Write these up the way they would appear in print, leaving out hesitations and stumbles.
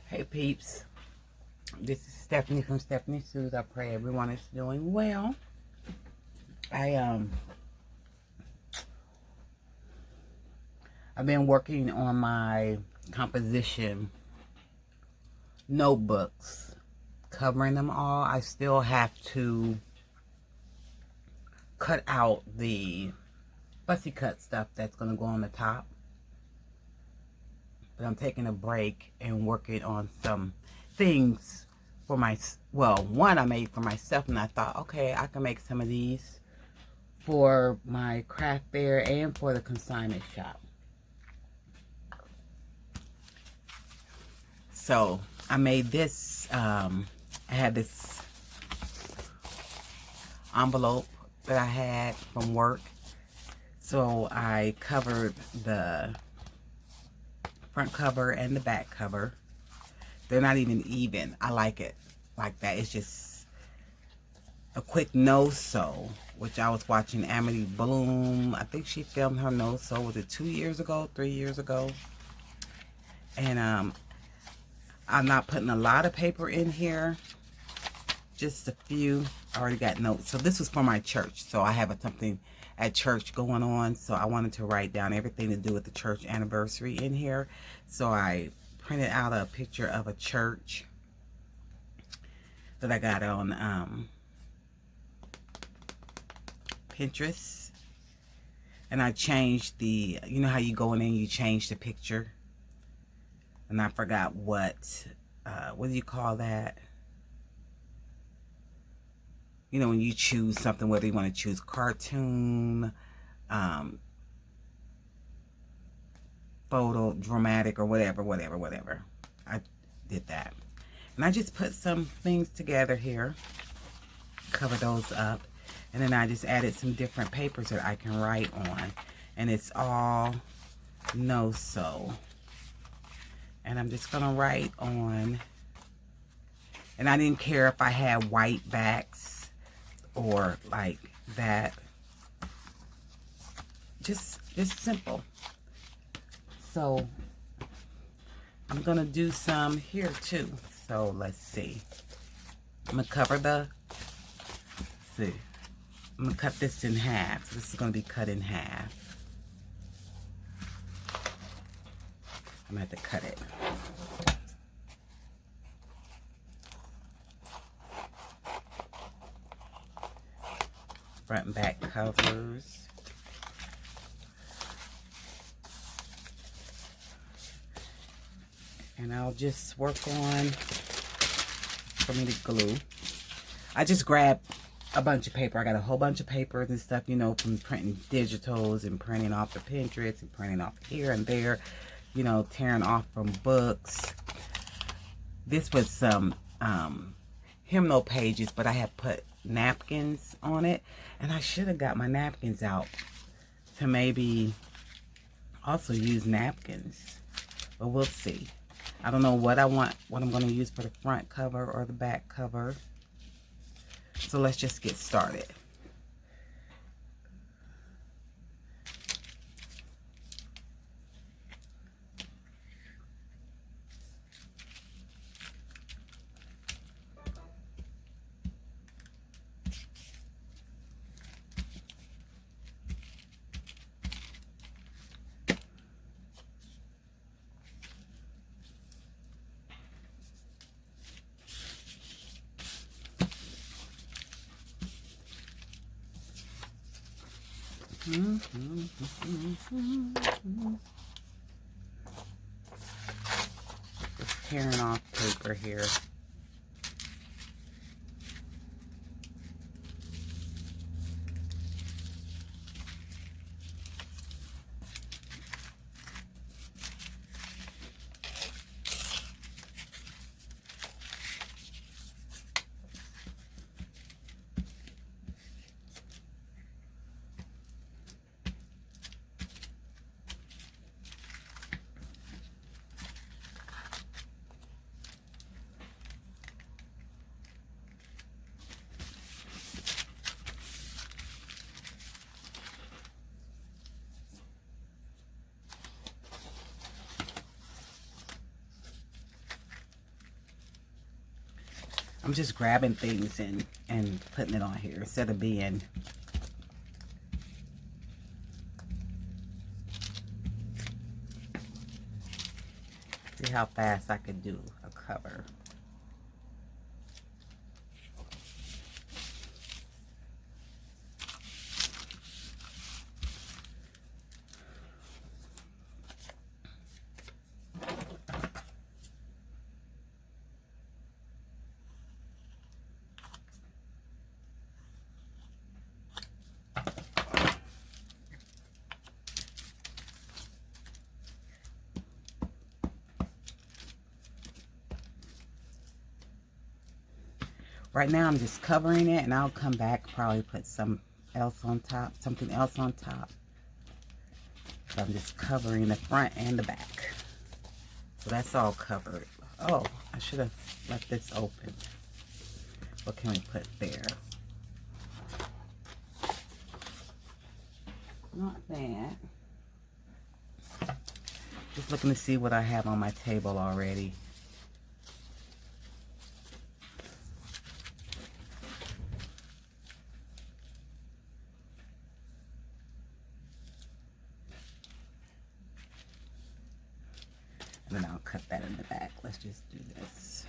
Hey peeps, this is Stephanie from Stephanie Sue's. I pray everyone is doing well. I've been working on my composition notebooks, covering them all. I still have to cut out the fussy cut stuff that's going to go on the top. But I'm taking a break and working on some things for one I made for myself, and I thought, okay, I can make some of these for my craft fair and for the consignment shop. So I made this, I had this envelope that I had from work. So I covered the front cover and the back cover. They're not even. I like it like that. It's just a quick no-sew, which I was watching Amity Bloom. I think she filmed her no-sew, was it 2 years ago, 3 years ago? And I'm not putting a lot of paper in here, just a few. I already got notes. So this was for my church. So I have something at church going on. So I wanted to write down everything to do with the church anniversary in here. So I printed out a picture of a church that I got on Pinterest. And I changed the, you know how you go in and you change the picture? And I forgot what do you call that? You know, when you choose something, whether you want to choose cartoon, photo, dramatic, or whatever. I did that. And I just put some things together here, cover those up, and then I just added some different papers that I can write on. And it's all no-sew. And I'm just going to write on, and I didn't care if I had white backs or like that. Just simple. So I'm gonna do some here too. So let's see. I'm gonna cover I'm gonna cut this in half. So this is gonna be cut in half. I'm gonna have to cut it. Front and back covers. And I'll just work on, for me to glue. I just grabbed a bunch of paper. I got a whole bunch of papers and stuff, you know, from printing digitals and printing off the Pinterest and printing off here and there, you know, tearing off from books. This was some hymnal pages, but I had put napkins on it, and I should have got my napkins out to maybe also use napkins, but we'll see. I don't know what I'm going to use for the front cover or the back cover. So let's just get started. Just tearing off paper here. I'm just grabbing things and putting it on here instead of being see how fast I could do a cover. Right now I'm just covering it, and I'll come back, probably put something else on top. So I'm just covering the front and the back. So that's all covered. Oh, I should have left this open. What can we put there? Not that. Just looking to see what I have on my table already. And then I'll cut that in the back. Let's just do this.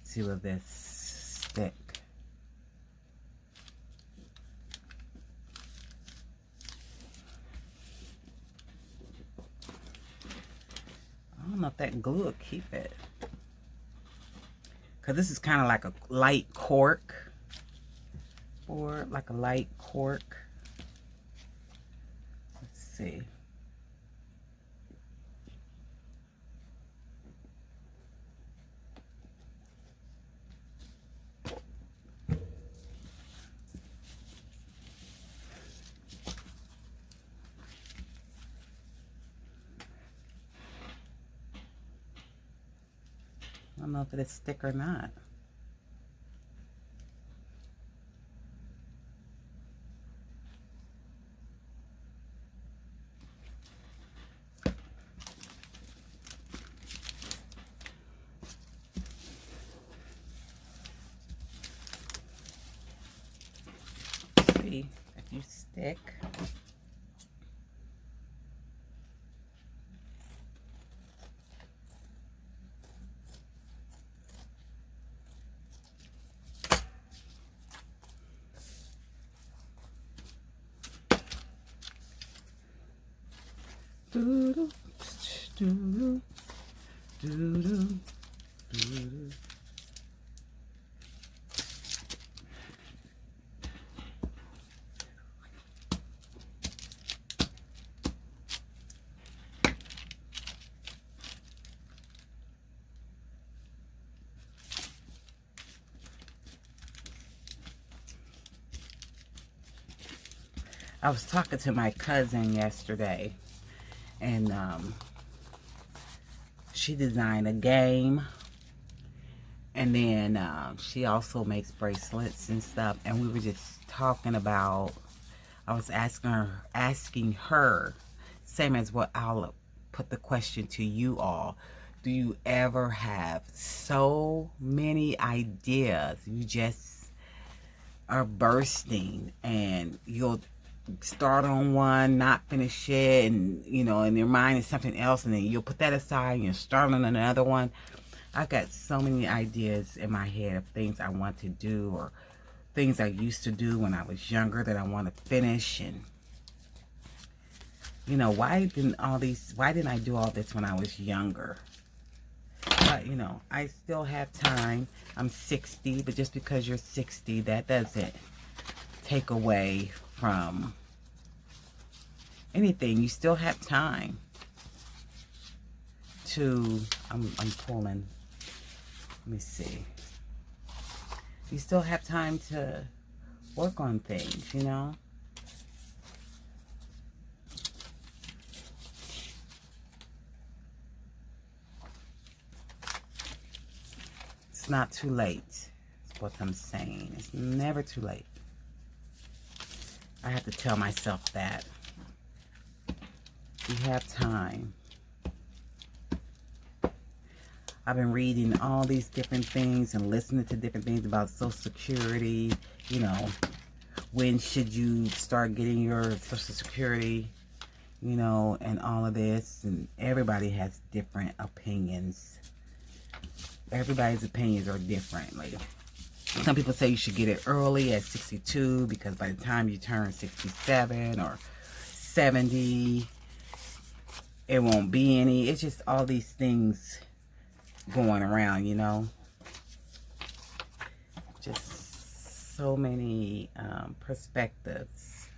See, will this stick? I don't know if that glue will keep it. Because this is kind of like a light cork. Or like a light cork. Let's see. I don't know if it'll stick or not. See if you stick. Doo-doo, doo-doo, doo-doo, doo-doo. I was talking to my cousin yesterday, and she designed a game, and then she also makes bracelets and stuff, and we were just talking about, I was asking her, same as what I'll put the question to you all, do you ever have so many ideas you just are bursting, and you'll start on one, not finish it, and you know, in your mind is something else, and then you'll put that aside and you'll start on another one. I've got so many ideas in my head of things I want to do, or things I used to do when I was younger that I want to finish. And you know, why didn't I do all this when I was younger? But you know, I still have time. I'm 60, but just because you're 60, that doesn't take away from anything. You still have time to, I'm pulling, let me see. You still have time to work on things, you know? It's not too late, is what I'm saying. It's never too late. I have to tell myself that. You have time. I've been reading all these different things and listening to different things about Social Security. You know, when should you start getting your Social Security, you know, and all of this. And everybody has different opinions. Everybody's opinions are different. Like, some people say you should get it early at 62 because by the time you turn 67 or 70, it won't be any. It's just all these things going around, you know. Just so many perspectives.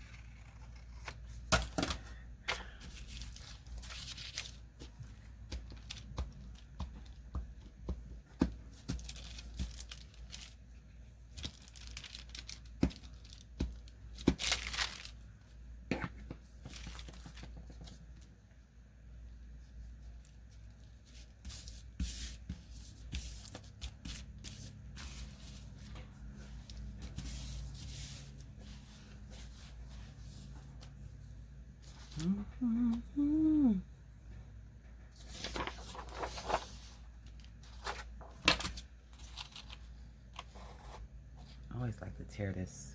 I always like to tear this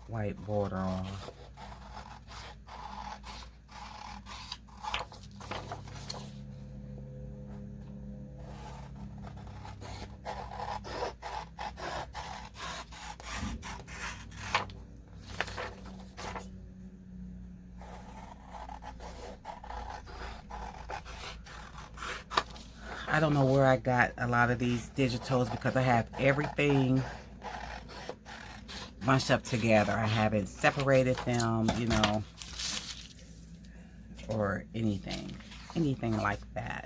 white border off. I don't know where I got a lot of these digitals because I have everything bunched up together. I haven't separated them, you know, or anything like that.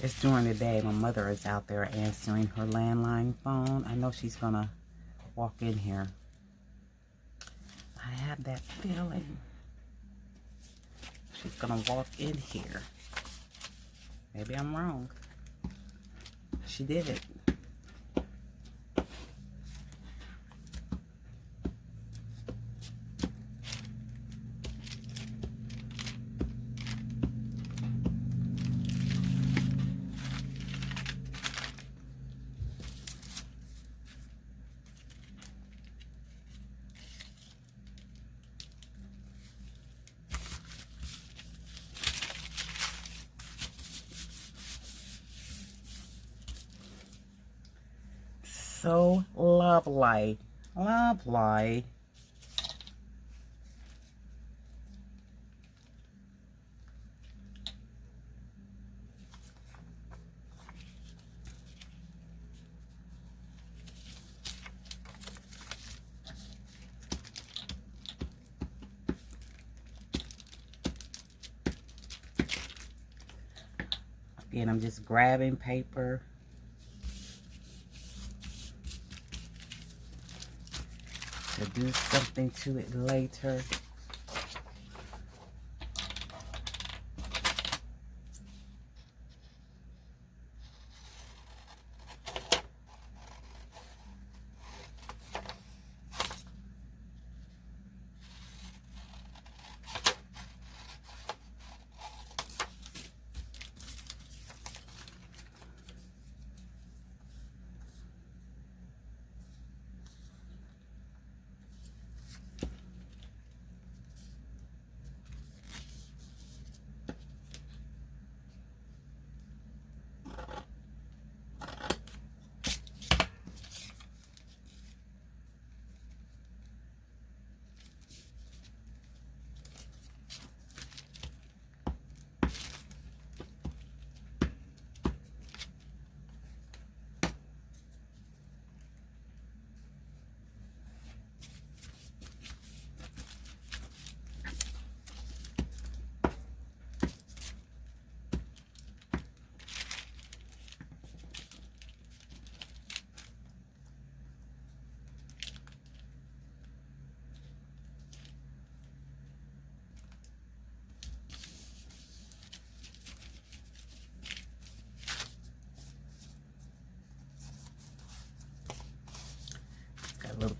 It's during the day. My mother is out there answering her landline phone. I know she's gonna walk in here. I have that feeling she's gonna walk in here. Maybe I'm wrong. She did it. So lovely. Lovely. Again, I'm just grabbing paper. To do something to it later.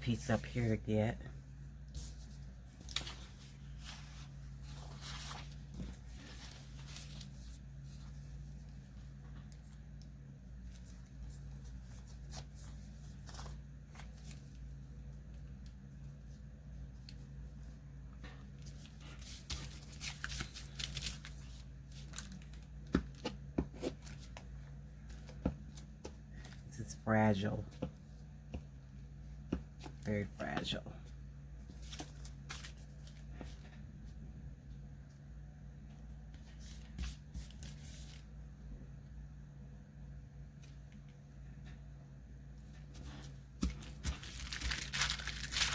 piece up here to get. This is fragile. Very fragile.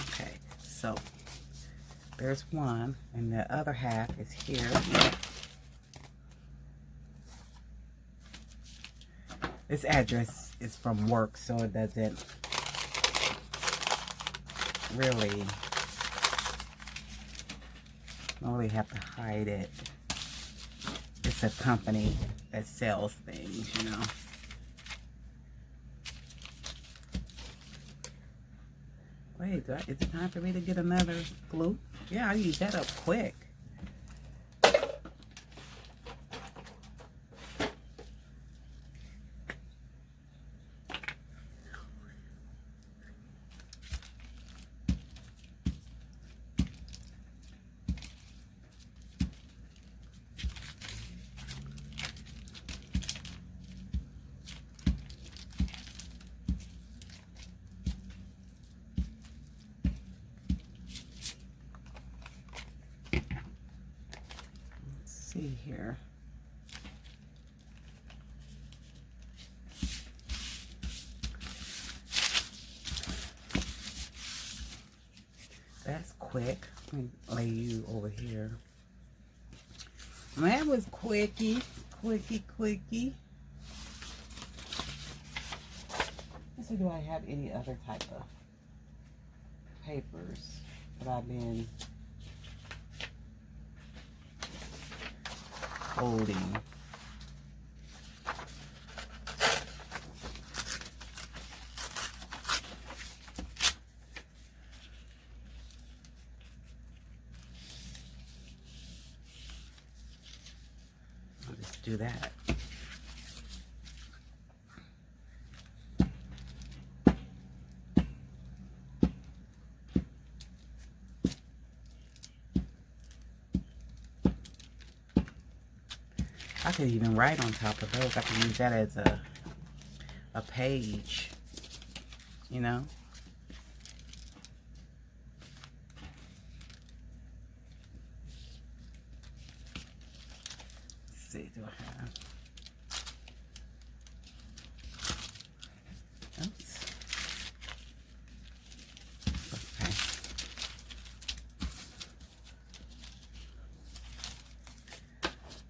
Okay, so there's one, and the other half is here. This address is from work, so it doesn't really have to hide it. It's a company that sells things, you know. Wait, is it time for me to get another glue? Yeah, I used that up quick. See here. That's quick. Let me lay you over here. That was quickie. Let's see, do I have any other type of papers that I've been holding? I'll just do that. I could even write on top of those. I could use that as a page, you know. Let's see, do I have? Oops. Okay.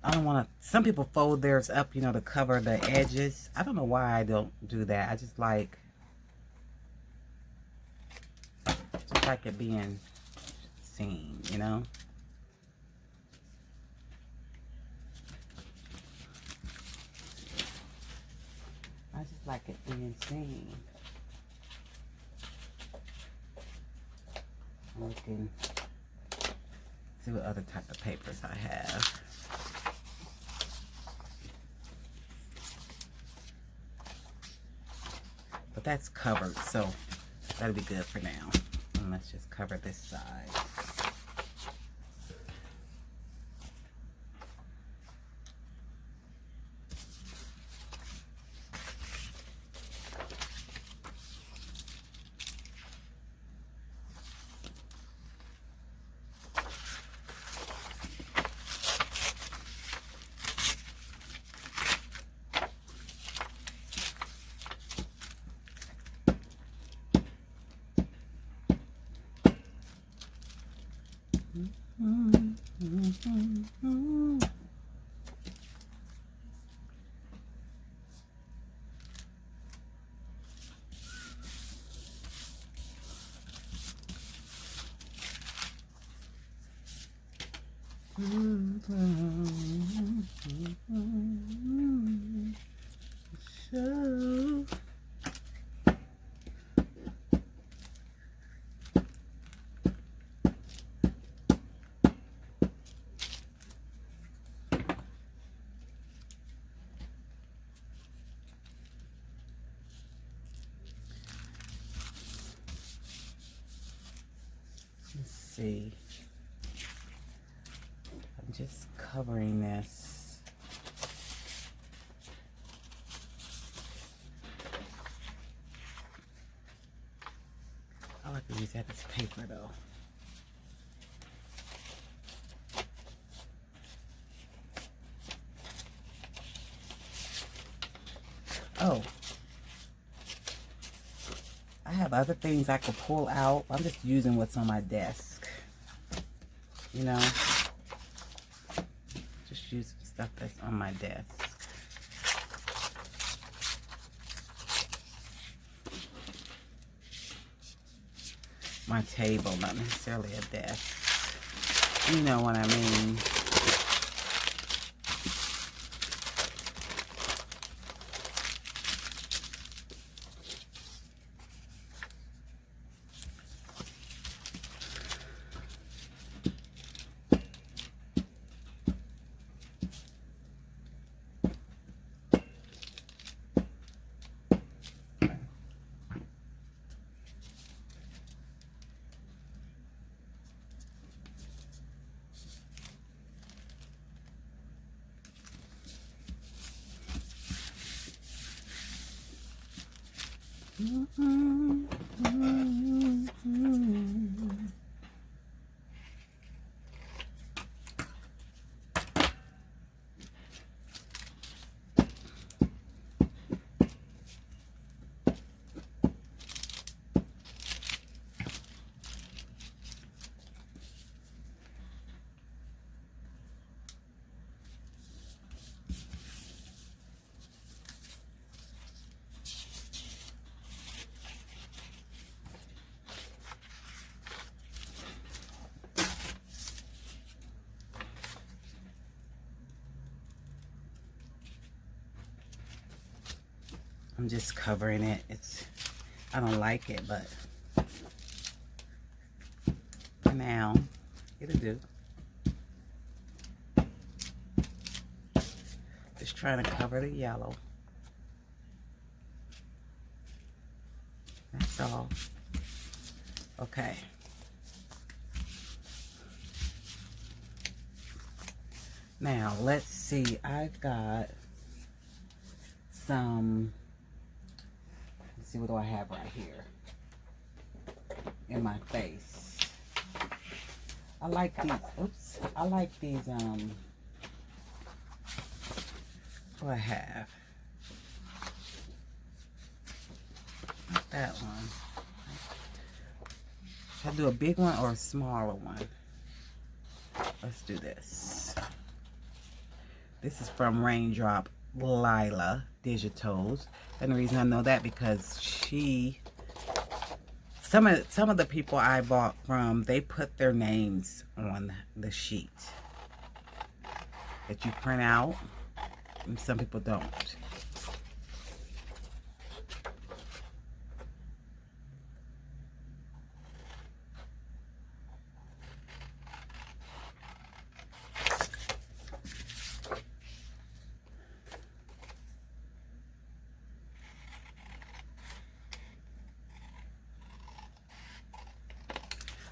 I don't want to. Some people fold theirs up, you know, to cover the edges. I don't know why I don't do that. I just like it being seen, you know. I just like it being seen. I'm looking, see what other type of papers I have. But that's covered, so that'll be good for now. And let's just cover this side. So see. I'm just covering this. I like to use that as paper though. Oh, I have other things I could pull out. I'm just using what's on my desk. You know, just use stuff that's on my desk. My table, not necessarily a desk. You know what I mean. I'm just covering it. I don't like it, but for now, it'll do. Just trying to cover the yellow. That's all. Okay. Now, let's see. I've got some... Let's see, what do I have right here in my face? I like these. Oops. I like these. What do I have? Not that one. Should I do a big one or a smaller one? Let's do this. This is from Raindrop Lila Digitals. And the reason I know that because some of the people I bought from, they put their names on the sheet that you print out, and some people don't.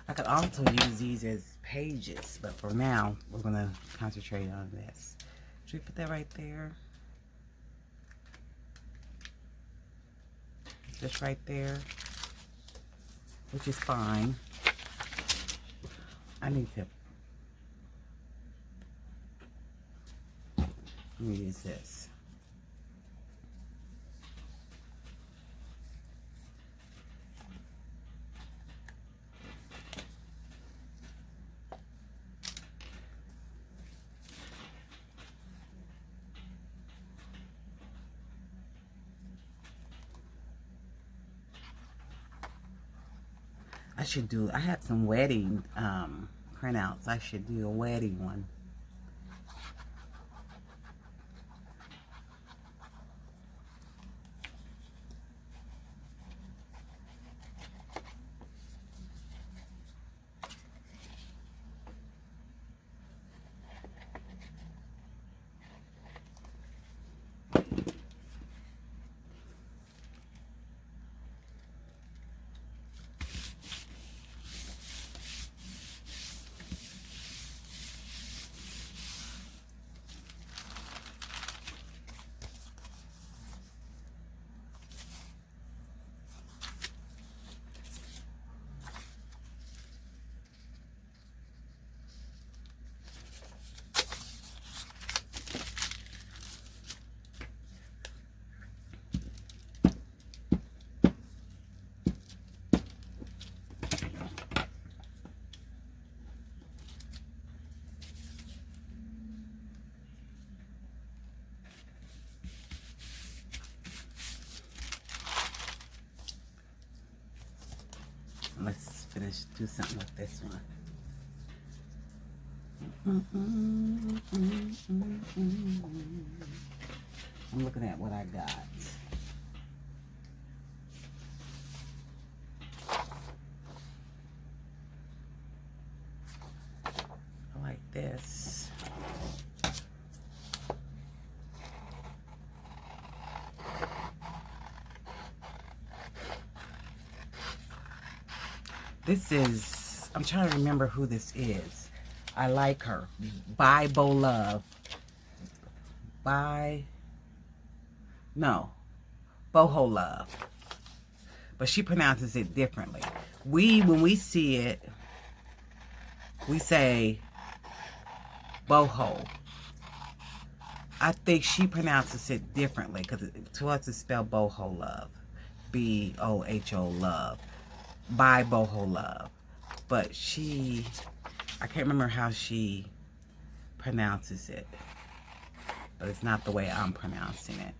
I could also use these as pages, but for now, we're going to concentrate on this. Should we put that right there? Just right there, which is fine. I need to, let me use this. I had some wedding printouts. I should do a wedding one. finish, do something with this one. I'm looking at what I got. I like this. This is, I'm trying to remember who this is. I like her. Bible Love. Boho Love. But she pronounces it differently. When we see it, we say boho. I think she pronounces it differently because to us it's spelled boho love. B-O-H-O love. By boho love. But I can't remember how she pronounces it. But it's not the way I'm pronouncing it.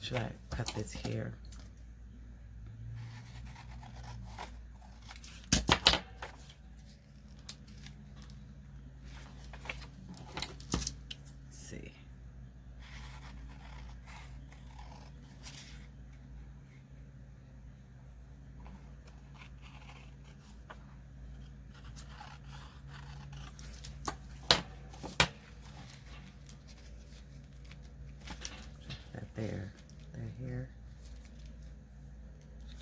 Should I cut this here? See. That there. That here.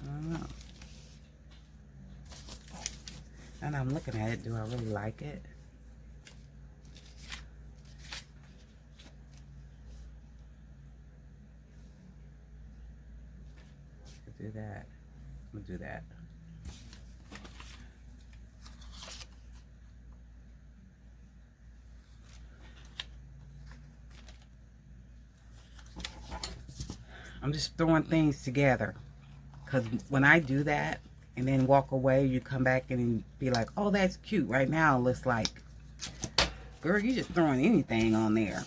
I don't know. And I'm looking at it. Do I really like it? Do that. I'm gonna do that. I'm just throwing things together. Because when I do that and then walk away, you come back and be like, oh, that's cute. Right now, it looks like, girl, you just throwing anything on there.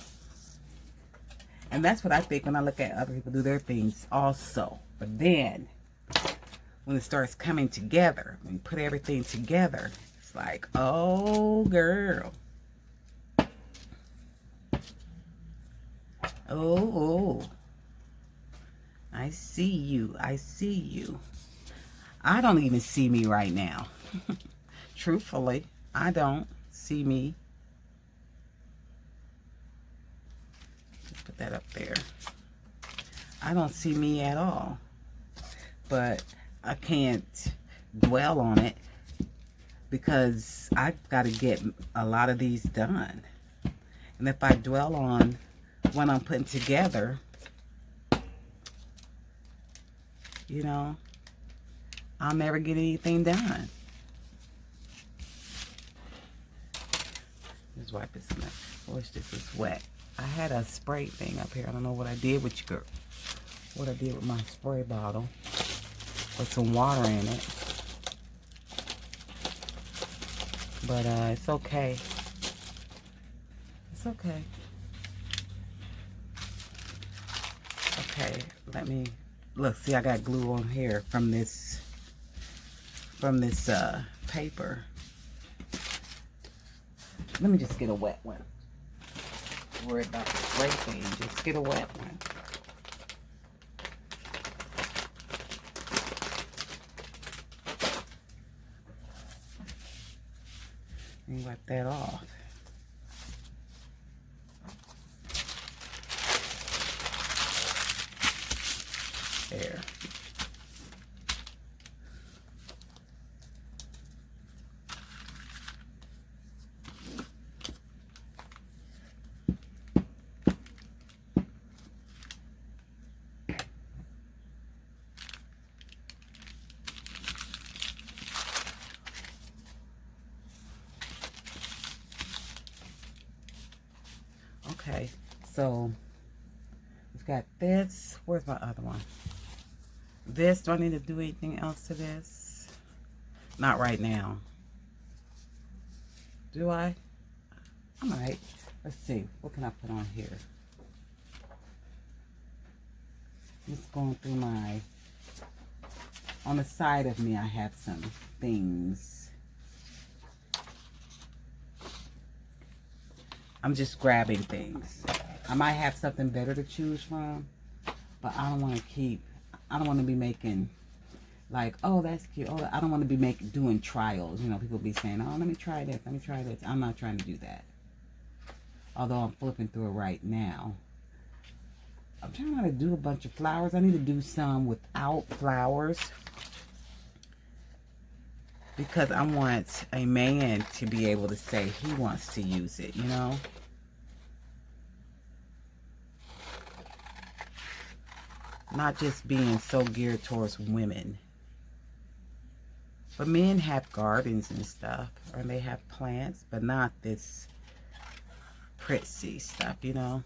And that's what I think when I look at other people do their things also. But then, when it starts coming together, when you put everything together, it's like, oh, girl. Oh. I see you. I see you. I don't even see me right now. Truthfully, I don't see me. Just put that up there. I don't see me at all. But I can't dwell on it because I've got to get a lot of these done. And if I dwell on what I'm putting together, you know, I'll never get anything done. Just wipe it some. I wish this was wet. I had a spray thing up here. I don't know what I did with what I did with my spray bottle. With some water in it. But it's okay. It's okay. Okay, let me look. See, I got glue on here from this paper. Let me just get a wet one. Don't worry about the spray thing. Just get a wet one. And wipe that off. There. Okay, so we've got this. Where's my other one? This, do I need to do anything else to this? Not right now. Do I? I might. Let's see. What can I put on here? Just going through my, on the side of me I have some things. I'm just grabbing things. I might have something better to choose from, but I don't want to be making like, oh, that's cute. Oh, I don't want to be doing trials. You know, people be saying, oh, let me try this. Let me try this. I'm not trying to do that. Although I'm flipping through it right now. I'm trying not to do a bunch of flowers. I need to do some without flowers. Because I want a man to be able to say he wants to use it, you know? Not just being so geared towards women. But men have gardens and stuff. Or they have plants. But not this prissy stuff, you know?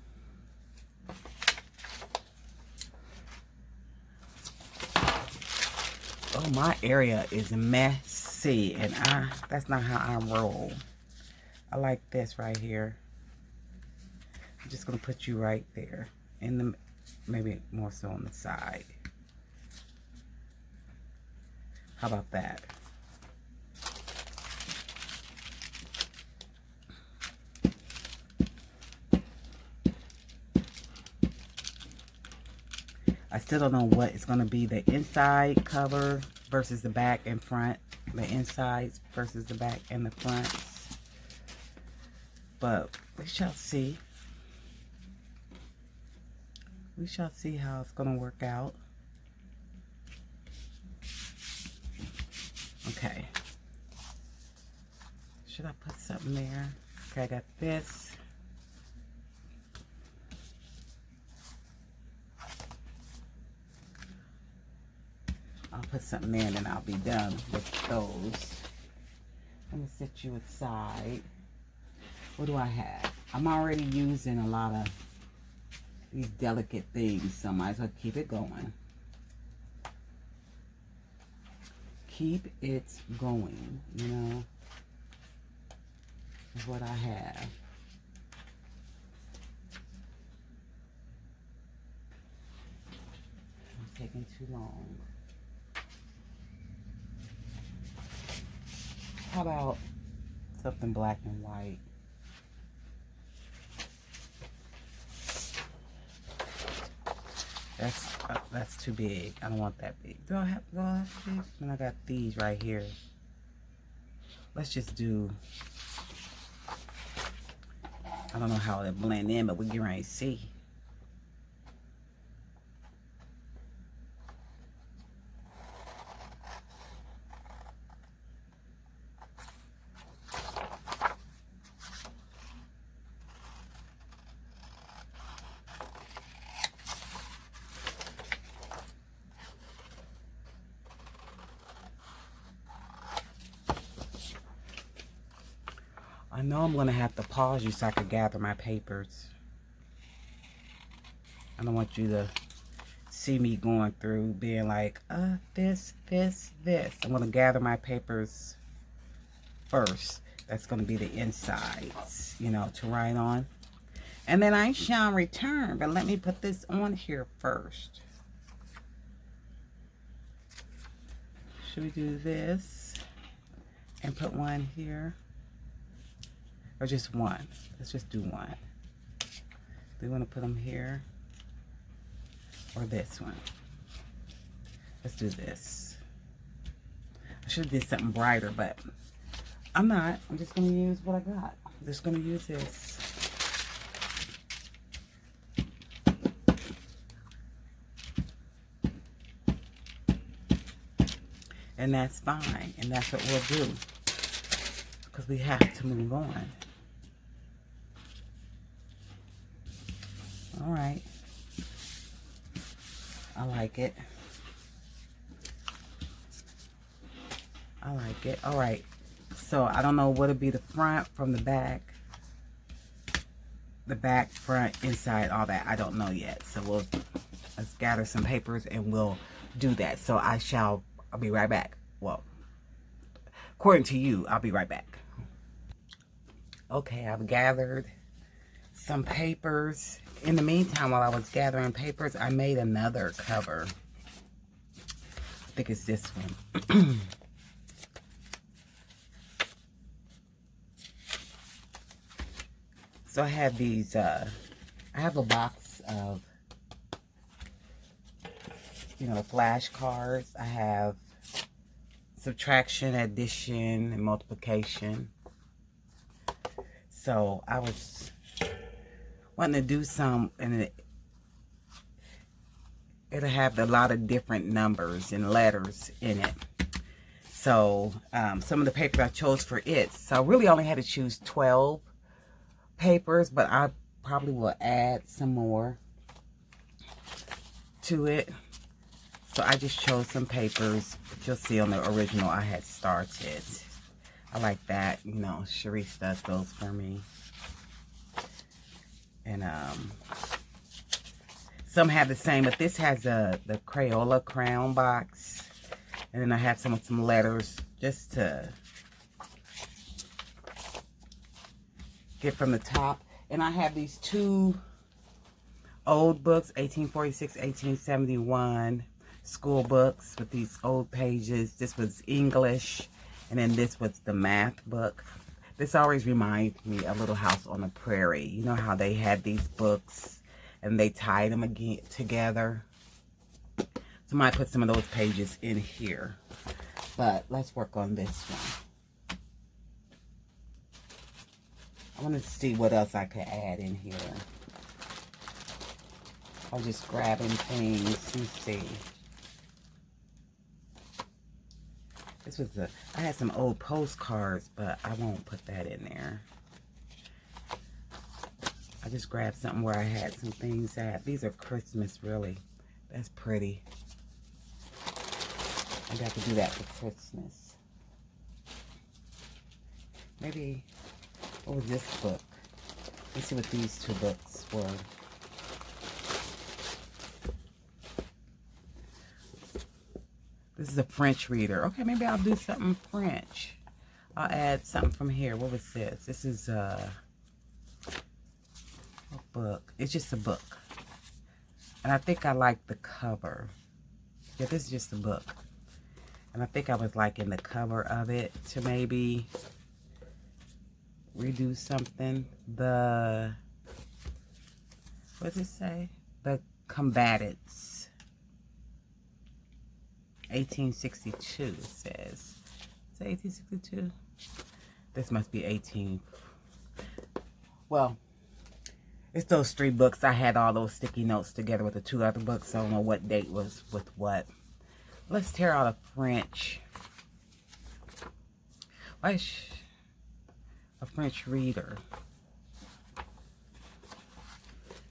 Oh, my area is messy, and that's not how I roll. I like this right here. I'm just gonna put you right there, in the, maybe more so on the side. How about that? I still don't know what it's going to be, the inside cover versus the back and front. The insides versus the back and the fronts. But we shall see. We shall see how it's going to work out. Okay. Should I put something there? Okay, I got this. I'll put something there and then I'll be done with those. Let me set you aside. What do I have? I'm already using a lot of these delicate things, so I might as well keep it going. Keep it going, you know, is what I have. I'm taking too long. How about something black and white? That's too big. I don't want that big. Do I have to go that big? And I got these right here. Let's just do, I don't know how it blend in, but we can right see. I know I'm going to have to pause you so I can gather my papers. I don't want you to see me going through being like, this. I'm going to gather my papers first. That's going to be the insides, you know, to write on. And then I shall return. But let me put this on here first. Should we do this and put one here? Or just one? Let's just do one. Do we want to put them here? Or this one? Let's do this. I should have did something brighter, but I'm not. I'm just going to use what I got. I'm just going to use this. And that's fine. And that's what we'll do. Because we have to move on. All right. I like it. I like it. All right. So I don't know what'll be the front from the back. The back, front, inside, all that. I don't know yet. So let's gather some papers and we'll do that. So I'll be right back. Well, according to you, I'll be right back. Okay, I've gathered some papers. In the meantime, while I was gathering papers, I made another cover. I think it's this one. So I have these, I have a box of, you know, flashcards. I have subtraction, addition, and multiplication. So I was wanting to do some, and it'll have a lot of different numbers and letters in it. So some of the papers I chose for it. So I really only had to choose 12 papers, but I probably will add some more to it. So I just chose some papers. You'll see on the original I had started. I like that, you know, Sharice does those for me. And some have the same, but this has the Crayola crayon box. And then I have some letters just to get from the top. And I have these two old books, 1846, 1871 school books with these old pages. This was English, and then this was the math book. This always reminds me of Little House on the Prairie. You know how they had these books and they tied them again together. So I might put some of those pages in here. But let's work on this one. I want to see what else I could add in here. I'm just grabbing things and see. This was I had some old postcards, but I won't put that in there. I just grabbed something where I had some things at. These are Christmas, really. That's pretty. I got to do that for Christmas. Maybe, what was this book? Let's see what these two books were. This is a French reader. Okay, maybe I'll do something French. I'll add something from here. What was this? This is a book. It's just a book. And I think I like the cover. Yeah, this is just a book. And I think I was liking the cover of it to maybe redo something. What does it say? The Combatants. 1862 it says. Is it 1862? This must be 18. Well, it's those three books. I had all those sticky notes together with the two other books. I don't know what date was with what. Let's tear out a French. Why is a French reader?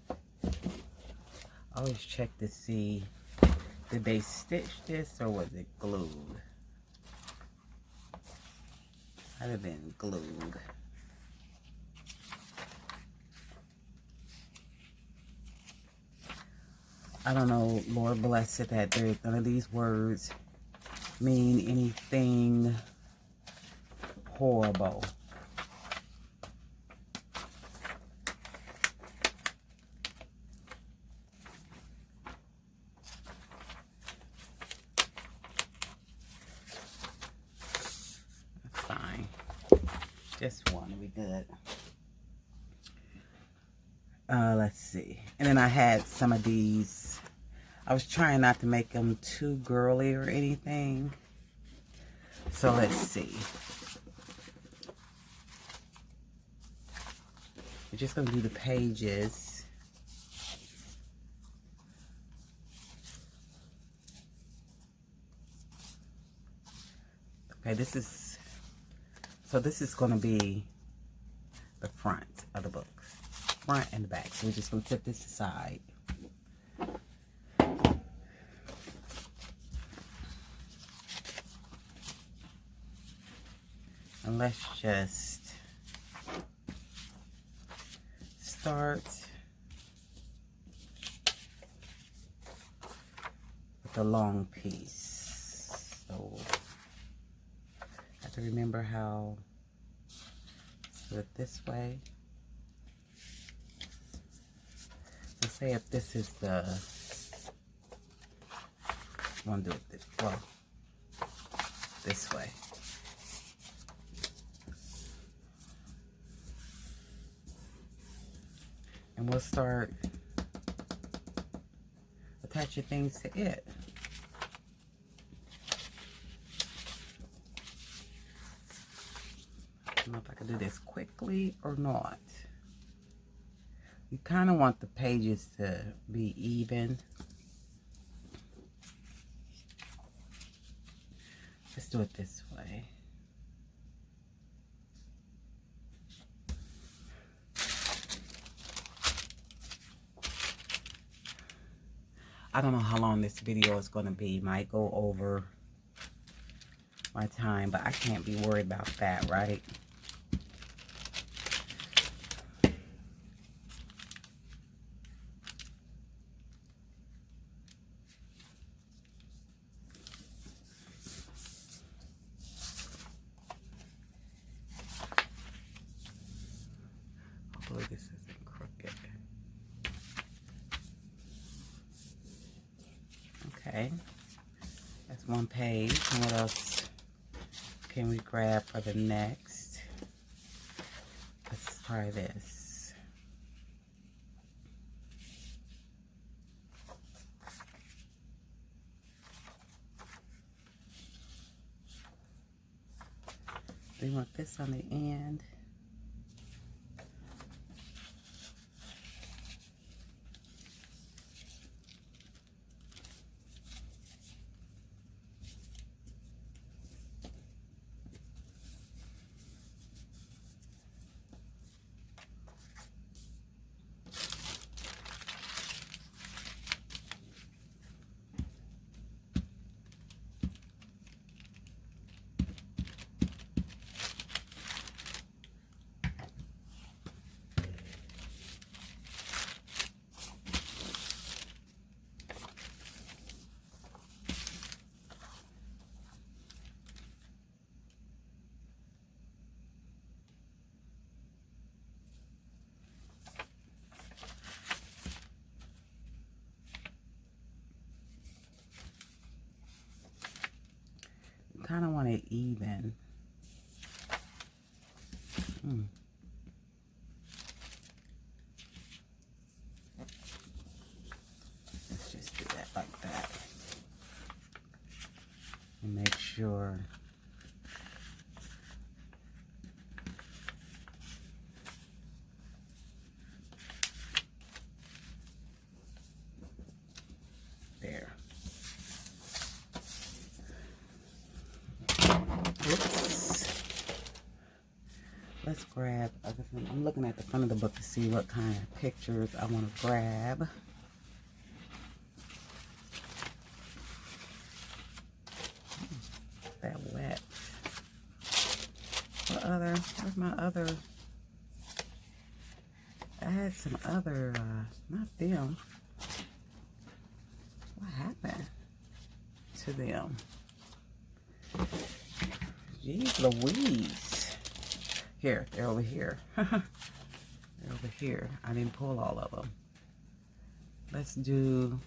I always check to see, did they stitch this or was it glued? Might have been glued. I don't know, Lord bless it, that none of these words mean anything horrible. That's fine. Just one will be good. Let's see. And then I had some of these. I was trying not to make them too girly or anything. So let's see. We're just going to do the pages. Okay, this is going to be the front of the book. Front and the back. So we're just going to put this aside. And let's just start with the long piece. So I have to remember how to do it this way. say if this is the, I want to do it this, well, this way. And we'll start attaching things to it. I don't know if I can do this quickly or not. You kind of want the pages to be even. Let's do it this way. I don't know how long this video is going to be. Might go over my time, but I can't be worried about that, right? Hopefully this isn't crooked. Okay, that's one page. And what else can we grab for the next? Let's try this. We want this on the end. Kind of want it even. Let's just do that like that. And make sure there. Let's grab, I'm looking at the front of the book to see what kind of pictures I want to grab. That wet. What other, where's my other? I had some other, not them. What happened to them? Jeez Louise. Here, they're over here. They're over here. I didn't pull all of them. Let's do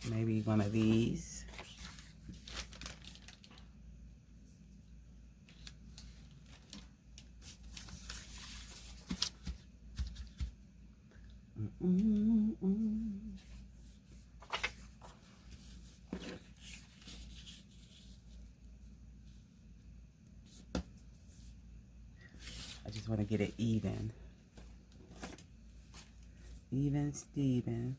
maybe one of these. I just want to get it even. Even Steven.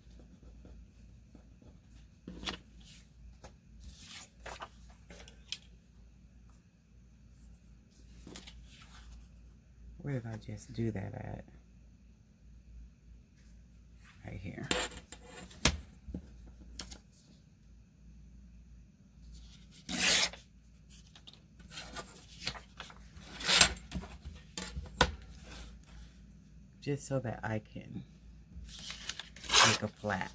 Where did I just do that at? Right here. Just so that I can make a flap.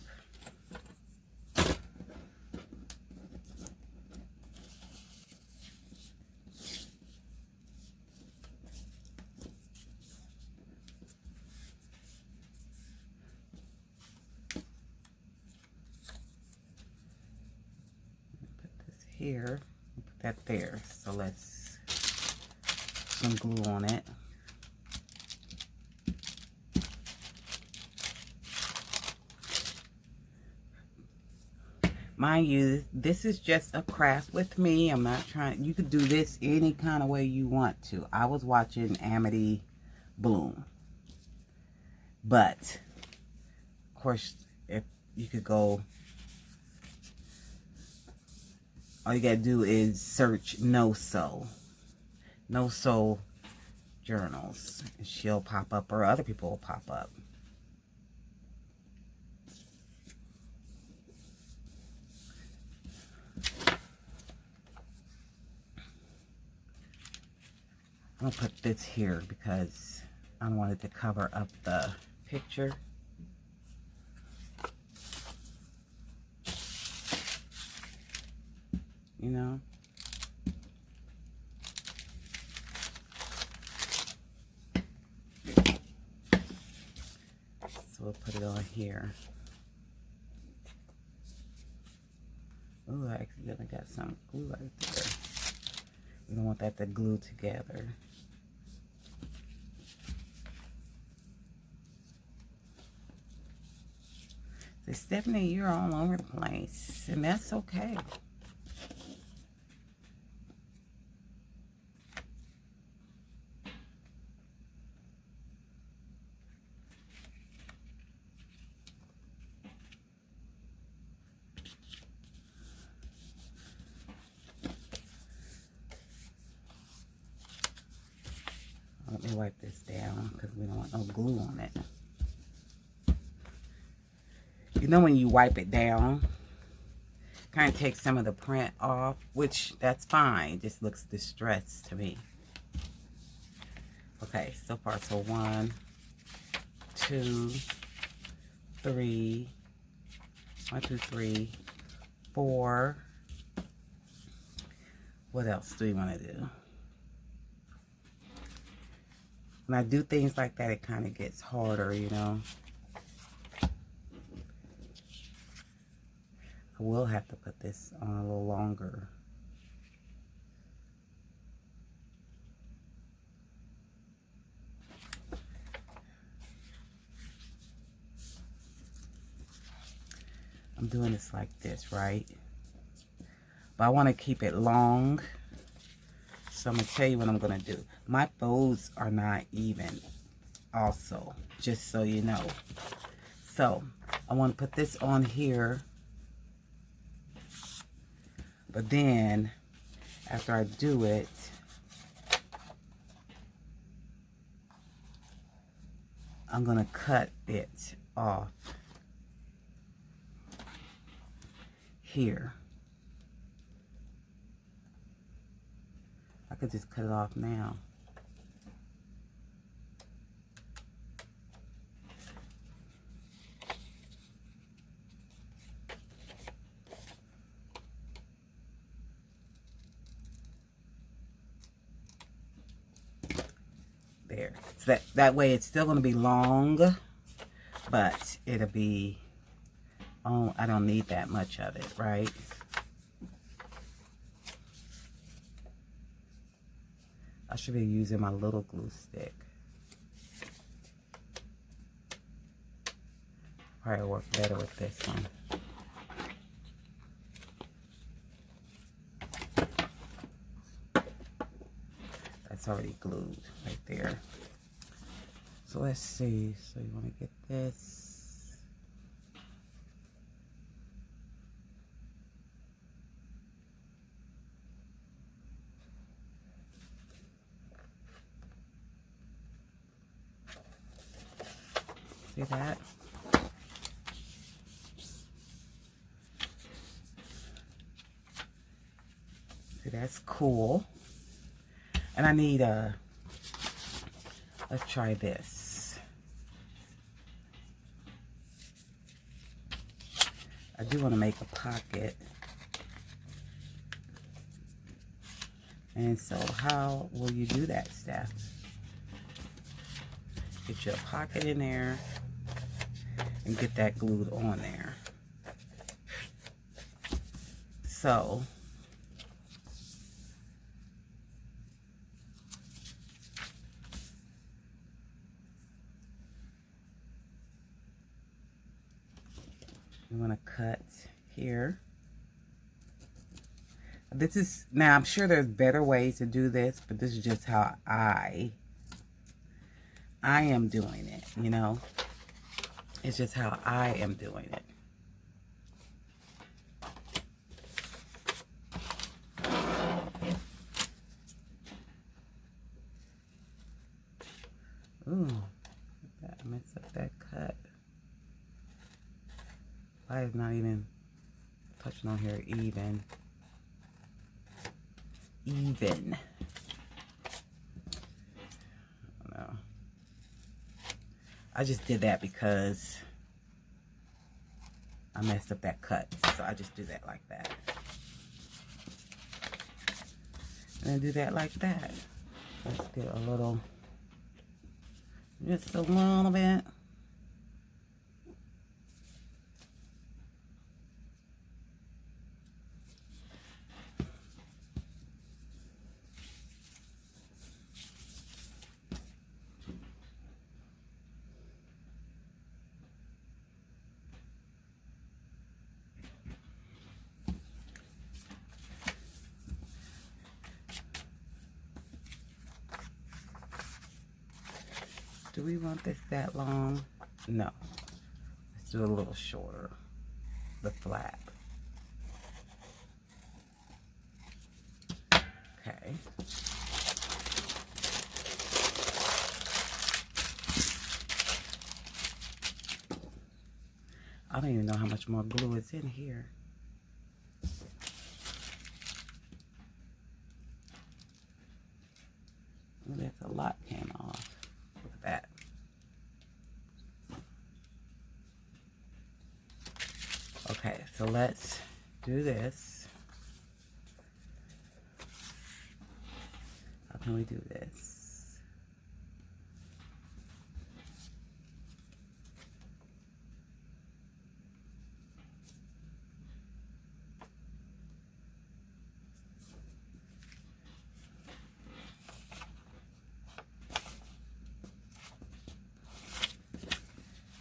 here. Put that there. So let's put some glue on it. Mind you, this is just a craft with me. I'm not trying, you could do this any kind of way you want to. I was watching Amity Bloom. But, of course, if you could go, all you gotta do is search No Sew journals. And she'll pop up, or other people will pop up. I'm gonna put this here because I don't want it to cover up the picture. You know? So we'll put it on here. Ooh, I accidentally got some glue right there. We don't want that to glue together. So Stephanie, you're all over the place, and that's okay. Let me wipe this down because we don't want no glue on it. You know when you wipe it down, kind of takes some of the print off, which that's fine. It just looks distressed to me. Okay, so far, so 1, 2, 3, 1, 2, 3, 4. What else do we want to do? When I do things like that, it kind of gets harder, you know. I will have to put this on a little longer. I'm doing this like this, right? But I want to keep it long. So I'm going to tell you what I'm going to do. My folds are not even also, just so you know. So I want to put this on here. But then, after I do it, I'm going to cut it off here. I could just cut it off now. There. So that way it's still going to be long, but it'll be, oh, I don't need that much of it, right? I should be using my little glue stick. Probably work better with this one. That's already glued right there. So let's see. So you want to get this. See that? See, that's cool. And I need a, let's try this. I do want to make a pocket. And so how will you do that, Steph? Get your pocket in there and get that glued on there. So You want to cut here. This is, now I'm sure there's better ways to do this, but this is just how I am doing it, you know. It's just how I am doing it. Ooh, that messed up that cut. Why is not even touching on here even? Even. No. I just did that because I messed up that cut. So I just do that like that. And then do that like that. Let's get a little, just a little bit. Do we want this that long? No. Let's do a little shorter. The flap. Okay. I don't even know how much more glue is in here. Ooh, that's a lot came off. Look at that. Okay, so let's do this. How can we do this?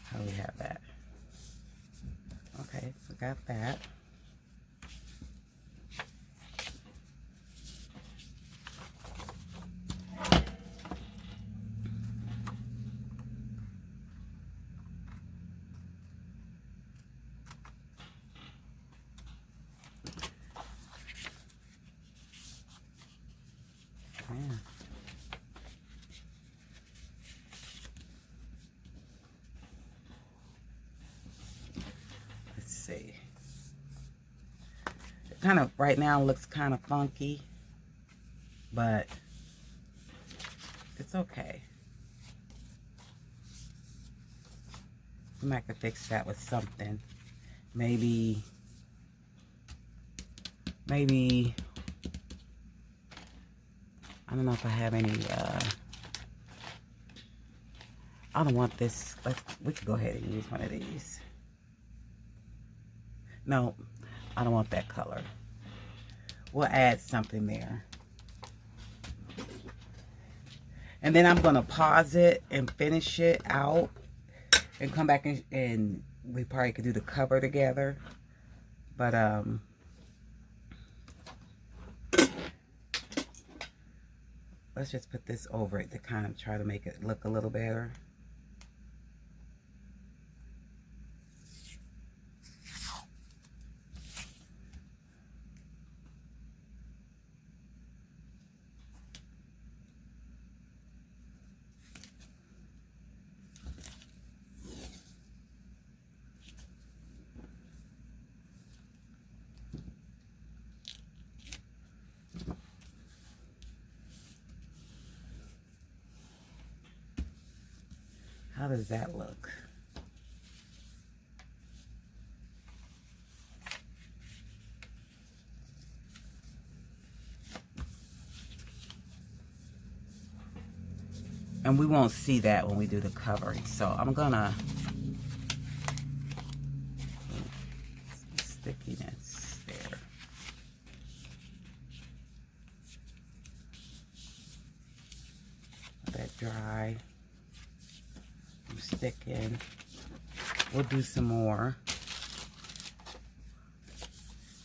How do we have that? Okay, we got that. Yeah. Let's see. It kind of, right now, looks kind of funky, but it's okay. We might could fix that with something. Maybe, I don't know if I have any, I don't want this. We could go ahead and use one of these. No, I don't want that color. We'll add something there. And then I'm going to pause it and finish it out and come back and we probably could do the cover together. But, let's just put this over it to kind of try to make it look a little better. How does that look? And we won't see that when we do the covering. So I'm gonna stickiness there. Let that dry. I'm sticking. We'll do some more.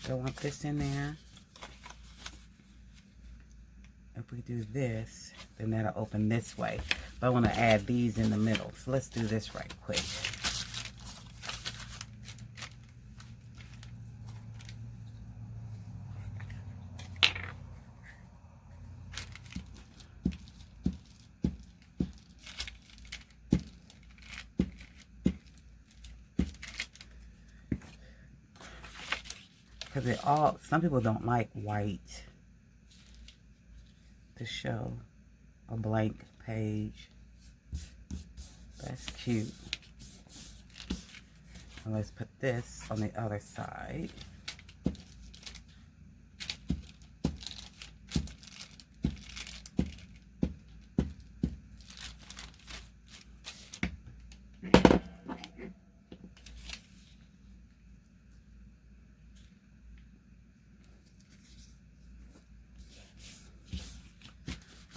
I want this in there. If we do this, then that'll open this way. But I want to add these in the middle. So let's do this right quick. Because some people don't like white to show a blank page. That's cute. And let's put this on the other side.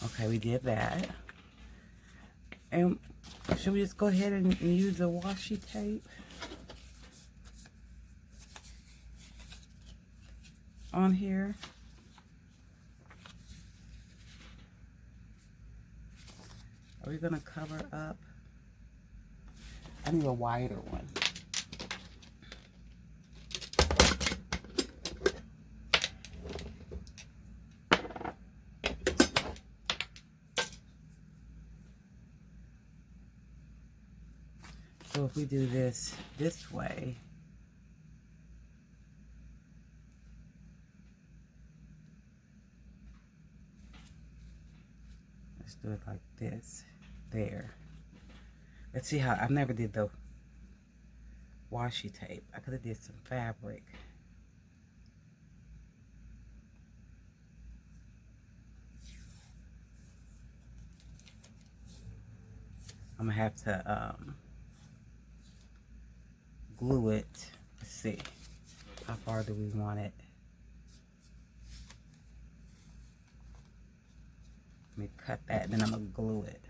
Okay, we did that. And should we just go ahead and use the washi tape on here? Are we gonna cover up? I need a wider one. So if we do this way, let's do it like this, there. Let's see how, I've never did the washi tape. I could have did some fabric. I'm gonna have to glue it. Let's see, how far do we want it? Let me cut that and then I'm gonna glue it.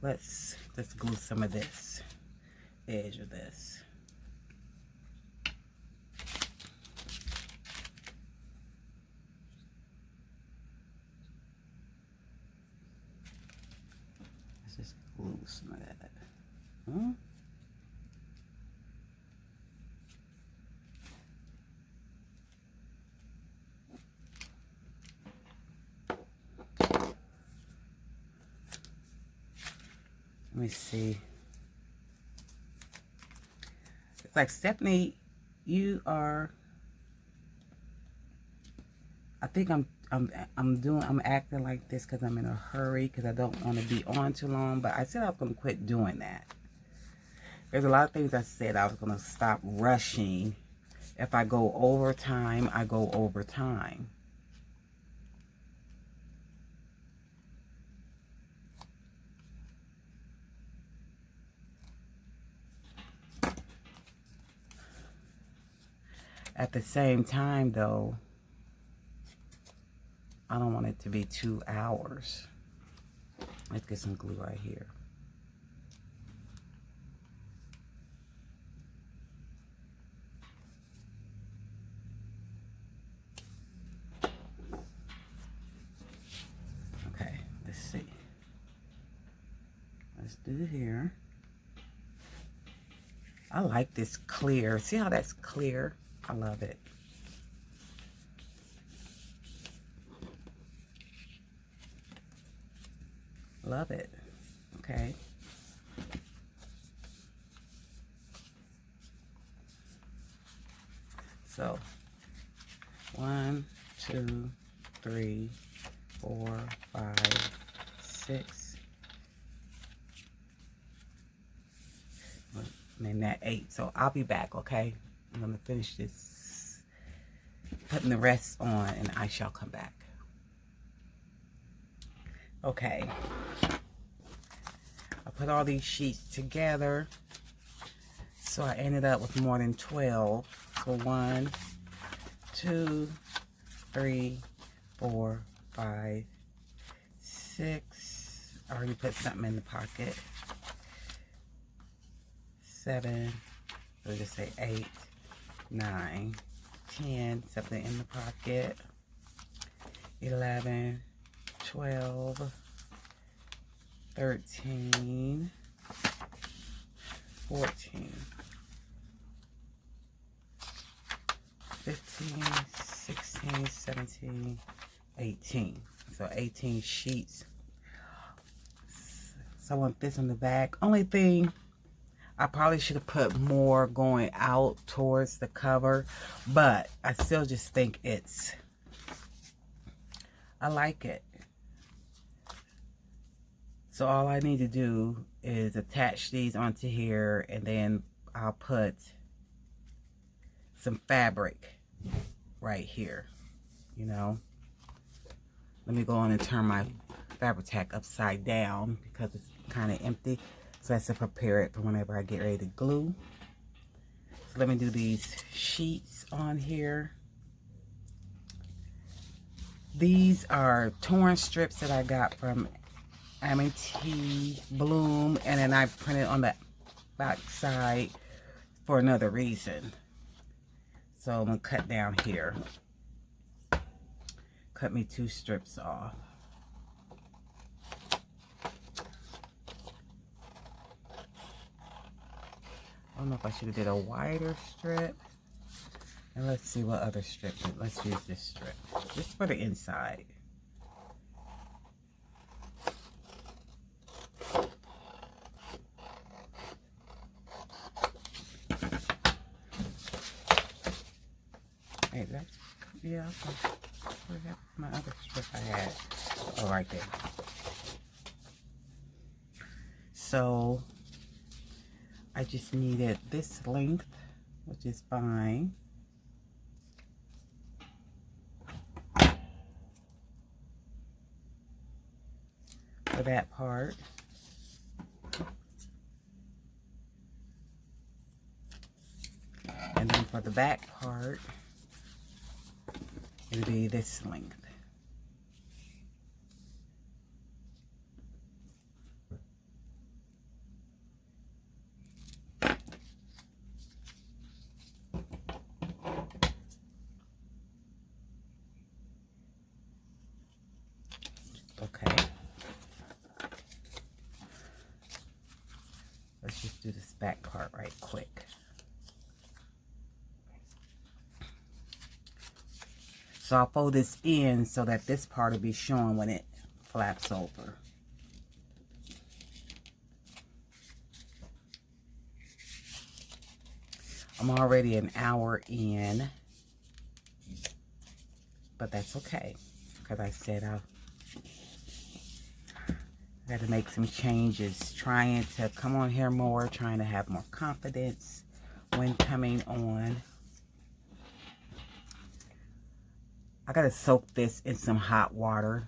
Let's glue some of this edge of this. Let's just glue some of that. Let me see. It's like, Stephanie, you are, I think I'm acting like this because I'm in a hurry because I don't want to be on too long, but I said I was going to quit doing that. There's a lot of things I said I was going to stop rushing. If I go over time, I go over time. At the same time, though, I don't want it to be 2 hours. Let's get some glue right here. Okay, let's see. Let's do here. I like this clear. See how that's clear? I love it. Love it. Okay. So 1, 2, 3, 4, 5, 6. And then that 8. So I'll be back, okay? I'm gonna finish this, putting the rest on, and I shall come back. Okay. I put all these sheets together. So I ended up with more than 12. So 1, 2, 3, 4, 5, 6. I already put something in the pocket. 7. So just say 8, 9, 10. Something in the pocket. 11, 12, 13, 14, 15, 16, 17, 18. So 18 sheets. So I want this on the back. Only thing, I probably should have put more going out towards the cover, but I still just think I like it. So all I need to do is attach these onto here, and then I'll put some fabric right here, you know. Let me go on and turn my fabric tack upside down because it's kind of empty. So that's to prepare it for whenever I get ready to glue. So let me do these sheets on here. These are torn strips that I got from M&T Bloom, and then I printed on the back side for another reason. So I'm gonna cut down here. Cut me 2 strips off. I don't know if I should have did a wider strip. And let's see what other strip. Let's use this strip. Just for the inside. Hey, that's, yeah, where's my other strip I had? Oh, right there. So, I just needed this length, which is fine. For that part. And then for the back part, it'll be this length. Okay. Let's just do this back part right quick. So I'll fold this in so that this part will be showing when it flaps over. I'm already an hour in, but that's okay, because I said I had to make some changes, trying to come on here more, trying to have more confidence when coming on. I gotta soak this in some hot water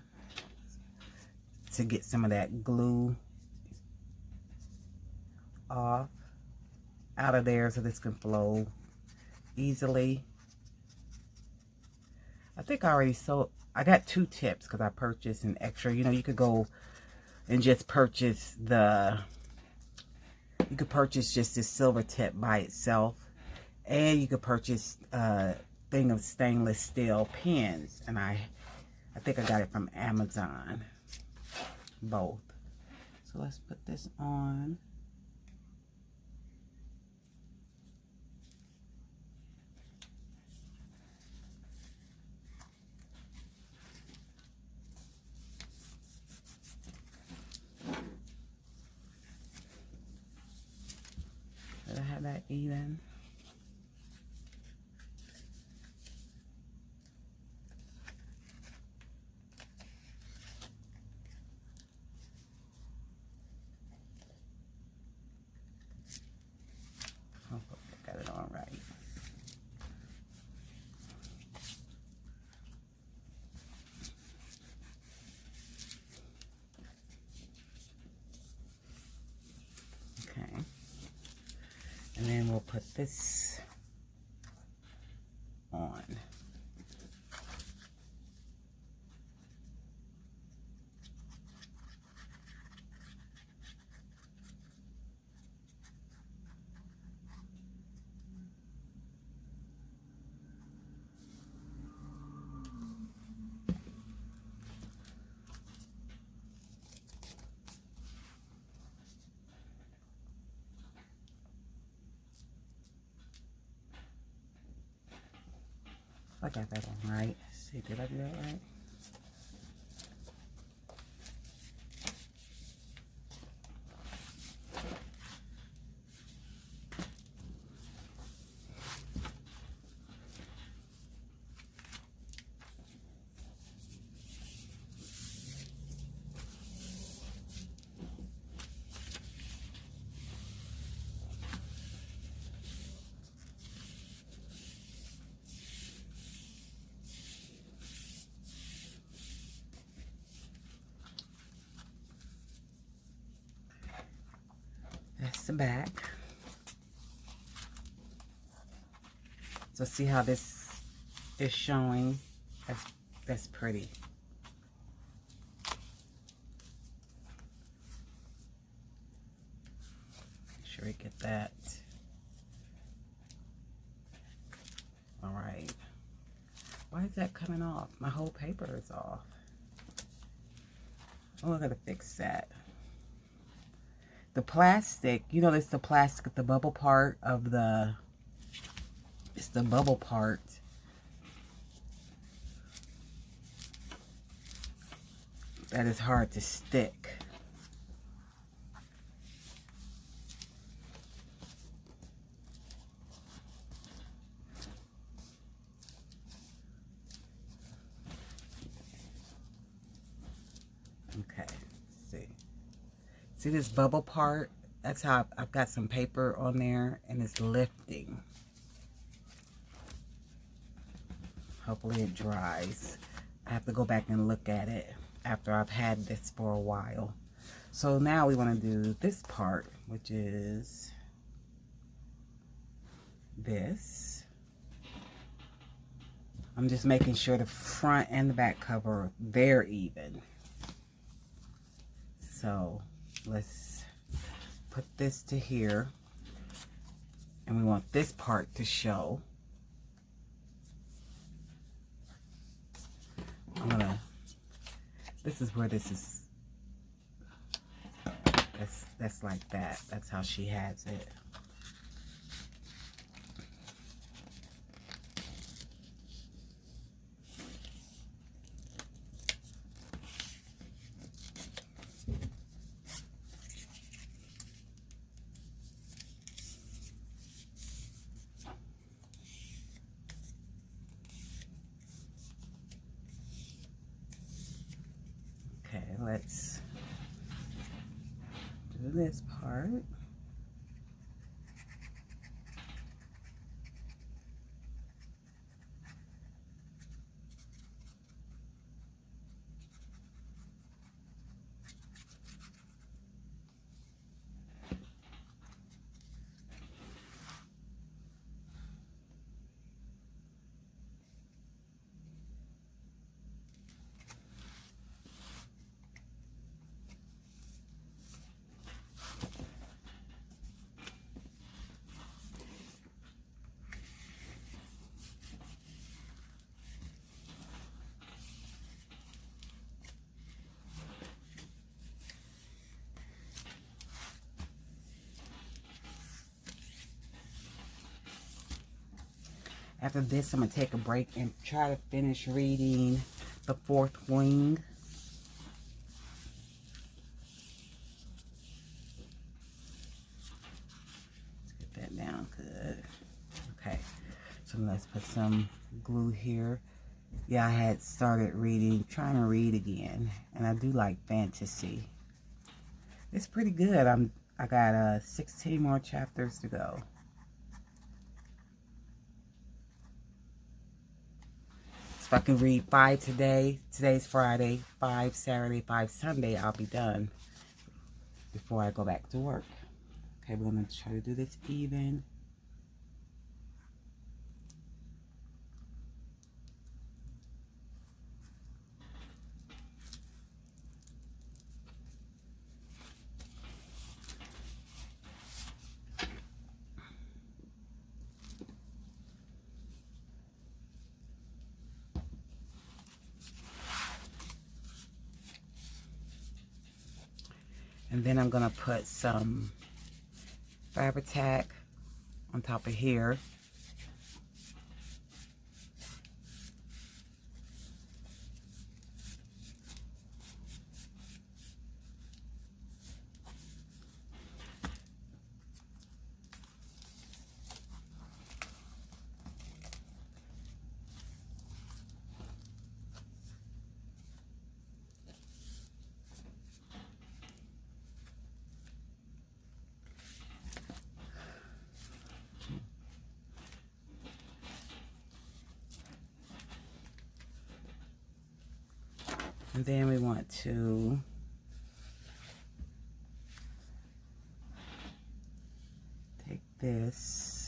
to get some of that glue off out of there so this can flow easily. I think I already sold. I got 2 tips because I purchased an extra. You know, you could go and just purchase you could purchase just this silver tip by itself, and you could purchase thing of stainless steel pins, and I think I got it from Amazon, both. So let's put this on. Did I have that even? Got it on right. Okay. And then we'll put this on. got that on right. Let's see, did I do that right? That's the back. So see how this is showing? That's pretty. Make sure we get that. All right. Why is that coming off? My whole paper is off. Oh, I gotta fix that. The plastic, you know, it's the plastic, the bubble part of the, it's the bubble part. That is hard to stick. Okay, let's see. See this bubble part? That's how I've got some paper on there and it's lifting. Hopefully it dries. I have to go back and look at it after I've had this for a while. So now we want to do this part, which is this. I'm just making sure the front and the back cover, they're even. So let's put this to here. And we want this part to show. This is where this is. That's like that. That's how she has it. Okay, let's do this part. After this, I'm going to take a break and try to finish reading The Fourth Wing. Let's get that down good. Okay, so let's put some glue here. Yeah, I had started reading, trying to read again, and I do like fantasy. It's pretty good. I got 16 more chapters to go. If I can read 5 today, today's Friday, 5 Saturday, 5 Sunday, I'll be done before I go back to work. Okay, we're going to try to do this even. And then I'm going to put some fabric tack on top of here. And then we want to take this.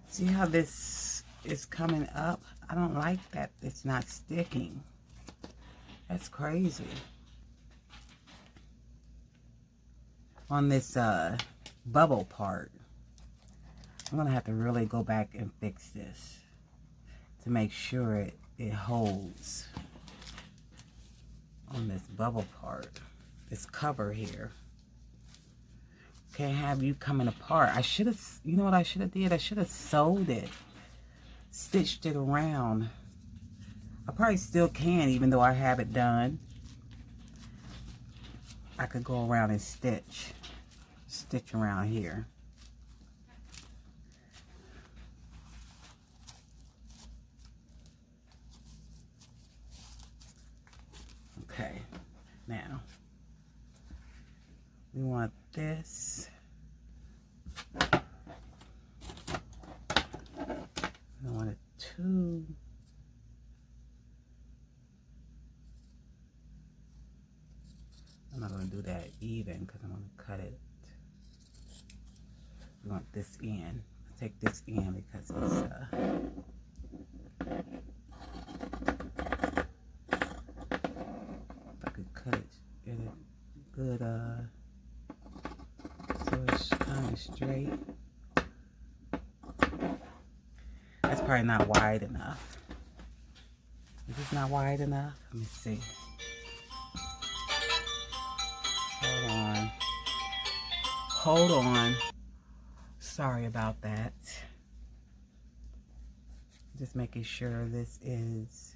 See how this is coming up? I don't like that it's not sticking. That's crazy. On this bubble part, I'm gonna have to really go back and fix this to make sure it holds on this bubble part, this cover here. Can't have you coming apart. I should have, you know what I should have did? I should have sewed it, stitched it around. I probably still can, even though I have it done. I could go around and stitch around here. Okay, now we want this. I want it two. I'm not going to do that even because I'm going to cut it. We want this end. I'll take this end because it's if I could cut it in a good so it's kind of straight. That's probably not wide enough. Is this not wide enough? Let me see. Hold on. Sorry about that. Just making sure this is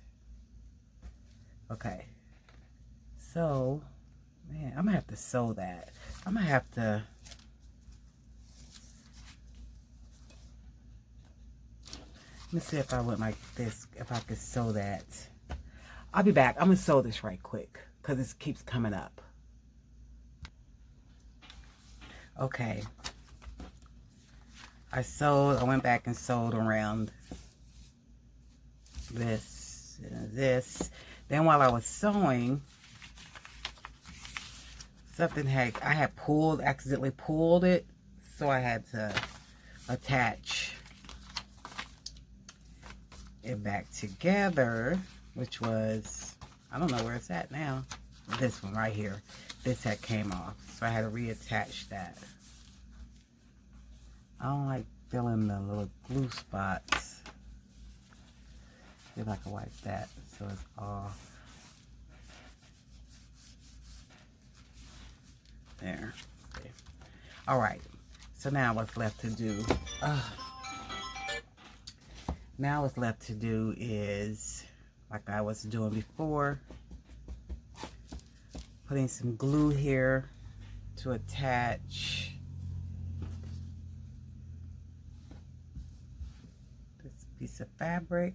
okay. So, man, I'm gonna have to sew that. I'm gonna have to. Let me see if I went like this, if I could sew that. I'll be back. I'm gonna sew this right quick because this keeps coming up. Okay. I went back and sewed around this and this. Then while I was sewing, something I had accidentally pulled it, so I had to attach it back together, which was, I don't know where it's at now. This one right here. This had came off, so I had to reattach that. I don't like feeling the little glue spots. See if I can wipe that so it's off. There. Okay. All right. So now what's left to do? Now what's left to do is, like I was doing before, putting some glue here to attach this piece of fabric.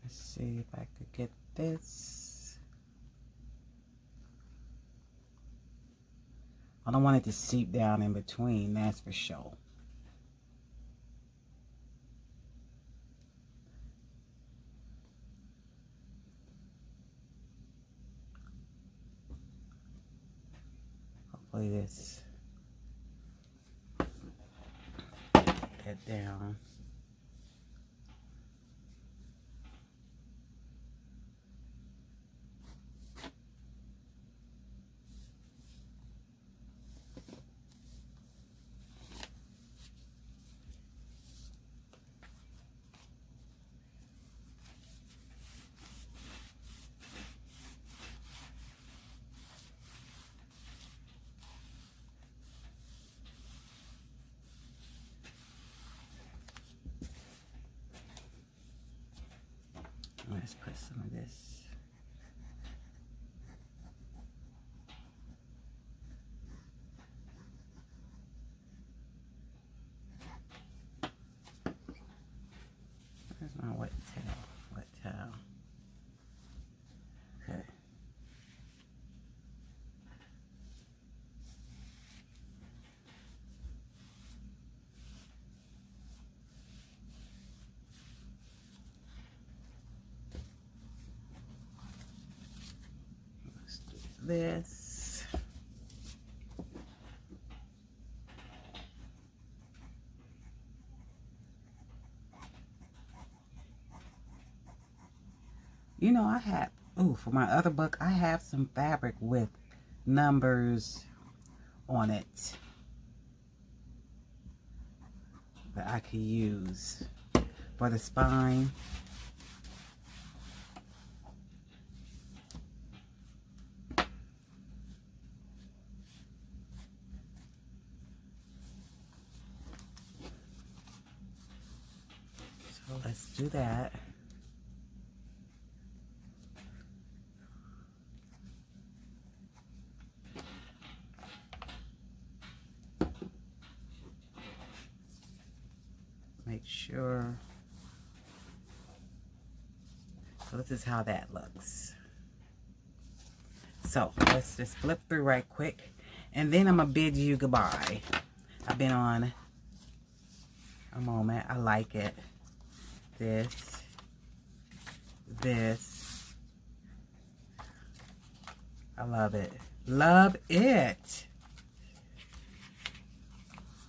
Let's see if I could get this. I don't want it to seep down in between, that's for sure. Hopefully this that down. Let's put some of this. Where's my wet towel? Wet towel. Okay. Let's do this. You know, I have, for my other book, I have some fabric with numbers on it that I could use for the spine. So let's do that. Make sure. So this is how that looks. So let's just flip through right quick, and then I'm gonna bid you goodbye. I've been on a moment. I like it. This. I love it. Love it.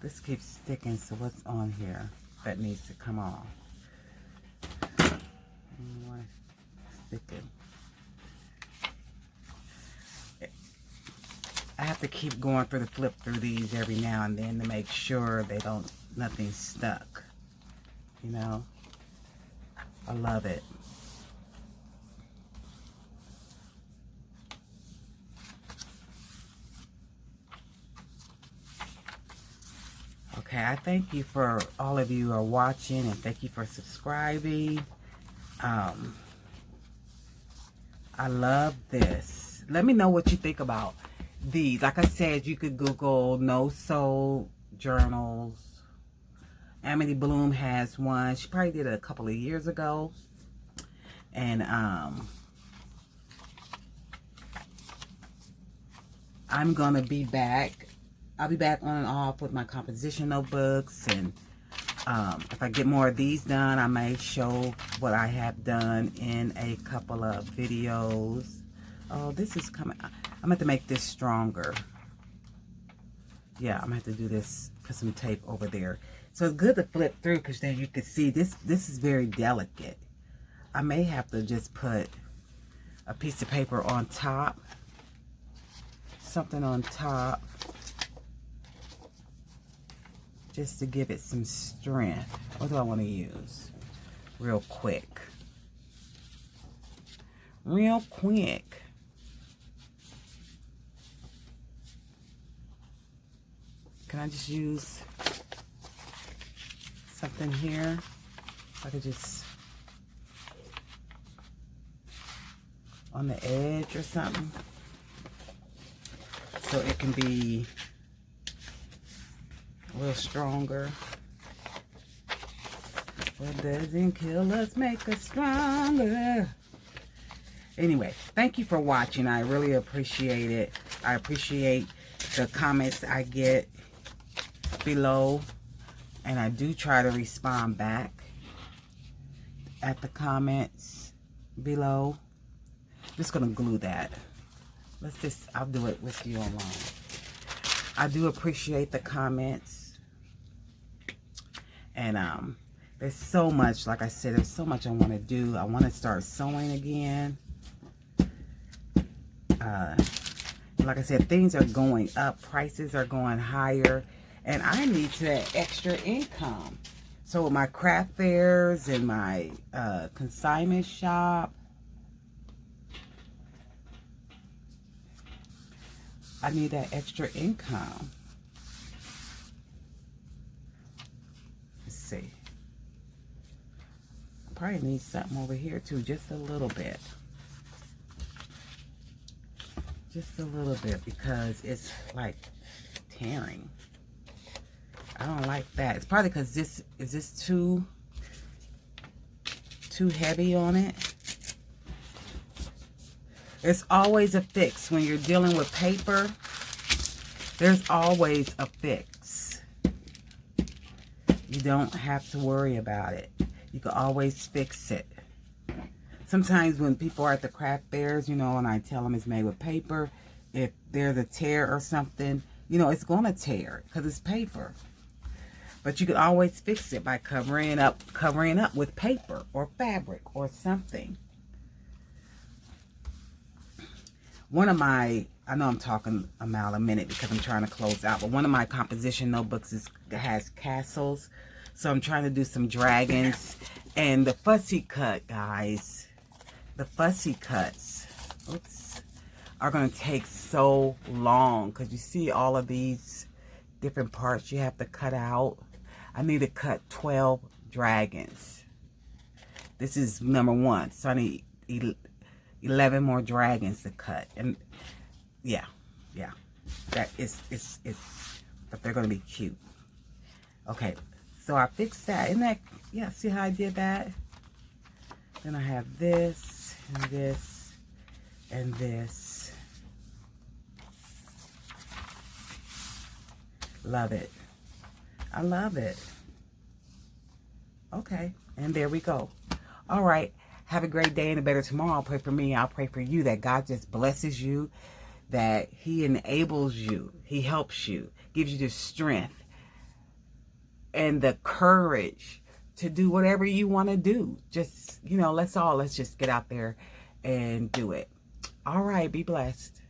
This keeps sticking, so what's on here that needs to come off? Sticking. I have to keep going through the flip through these every now and then to make sure they don't, nothing's stuck. You know? I love it. Okay, I thank you for all of you who are watching, and thank you for subscribing. I love this. Let me know what you think about these. Like I said, you could Google no sew journals. Amity Bloom has one. She probably did it a couple of years ago. And I'm gonna be back. I'll be back on and off with my composition notebooks, and if I get more of these done, I may show what I have done in a couple of videos. Oh, this is coming. I'm gonna have to make this stronger. Yeah, I'm gonna have to do this, put some tape over there. So it's good to flip through, because then you can see this is very delicate. I may have to just put a piece of paper on top, something on top, just to give it some strength. What do I want to use? Real quick. Real quick. Can I just use something here? I could just on the edge or something, so it can be a little stronger. What doesn't kill us make us stronger. Anyway, thank you for watching. I really appreciate it. I appreciate the comments I get below, and I do try to respond back at the comments below. Just gonna glue that. I'll do it with you alone. I do appreciate the comments, And there's so much, like I said, there's so much I want to do. I want to start sewing again. Like I said, things are going up, prices are going higher, and I need that extra income. So with my craft fairs and my consignment shop, I need that extra income. Let's see. I probably need something over here too, just a little bit. Just a little bit, because it's like tearing. I don't like that. It's probably because this is too heavy on it. There's always a fix when you're dealing with paper. There's always a fix. You don't have to worry about it. You can always fix it. Sometimes when people are at the craft fairs, you know, and I tell them it's made with paper, if there's a tear or something, you know, it's going to tear because it's paper. But you can always fix it by covering it up with paper or fabric or something. One of my, I know I'm talking about a minute because I'm trying to close out, but one of my composition notebooks has castles. So I'm trying to do some dragons. And the fussy cut, guys, the fussy cuts, are going to take so long, because you see all of these different parts you have to cut out. I need to cut 12 dragons. This is number 1, so I need 11 more dragons to cut. And yeah, that is but they're going to be cute. Okay, so I fixed that. Isn't that, yeah, see how I did that? Then I have this and this and this. Love it. I love it. Okay, and there we go. All right, have a great day and a better tomorrow. I'll pray for me. I'll pray for you that God just blesses you, that He enables you, He helps you, gives you the strength and the courage to do whatever you want to do. Just, you know, let's just get out there and do it. All right, be blessed.